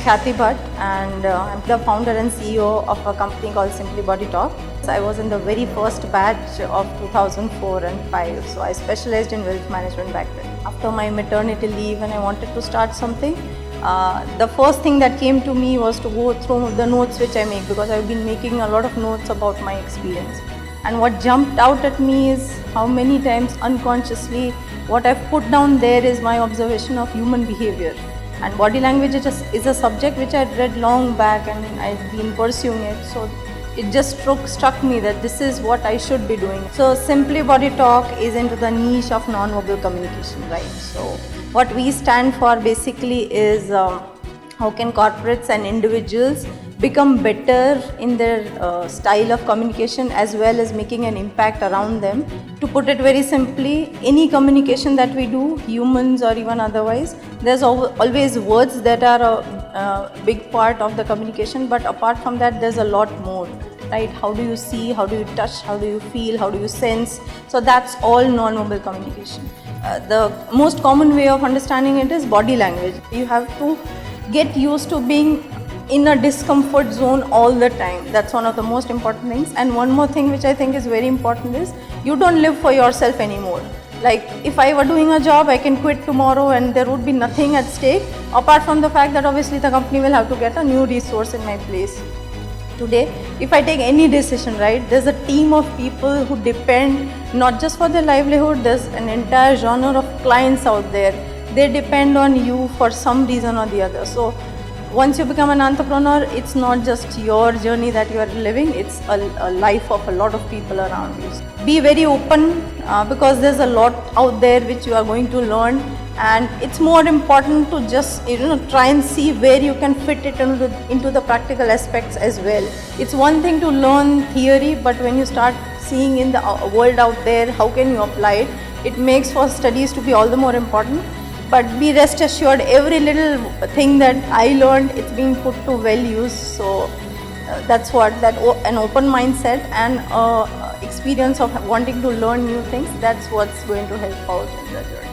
Khyati Bhatt and I'm the founder and CEO of a company called Simply Body Talk. I was in the very first batch of 2004 and 5, so I specialized in wealth management back then. After my maternity leave and I wanted to start something, the first thing that came to me was to go through the notes which I make, because I've been making a lot of notes about my experience. And what jumped out at me is how many times unconsciously what I've put down there is my observation of human behavior. And body language is a subject which I read long back and I've been pursuing it. So it just struck me that this is what I should be doing. So Simply Body Talk is into the niche of non-verbal communication, right? So what we stand for basically is how can corporates and individuals become better in their style of communication as well as making an impact around them. To put it very simply, any communication that we do, humans or even otherwise, there's always words that are a big part of the communication, but apart from that there's a lot more, right? How do you see, how do you touch, how do you feel, how do you sense? So that's all non-verbal communication. The most common way of understanding it is body language. You have to get used to being in a discomfort zone all the time. That's one of the most important things. And one more thing which I think is very important is you don't live for yourself anymore. Like if I were doing a job, I can quit tomorrow and there would be nothing at stake apart from the fact that obviously the company will have to get a new resource in my place. Today, if I take any decision, right, there's a team of people who depend not just for their livelihood, there's an entire genre of clients out there. They depend on you for some reason or the other. So once you become an entrepreneur, it's not just your journey that you are living, it's a life of a lot of people around you. Be very open because there's a lot out there which you are going to learn, and it's more important to just try and see where you can fit it into the practical aspects as well. It's one thing to learn theory, but when you start seeing in the world out there, how can you apply it? It makes for studies to be all the more important. But be rest assured, every little thing that I learned, it's being put to well use. So that's what an open mindset and experience of wanting to learn new things, that's what's going to help out in the journey.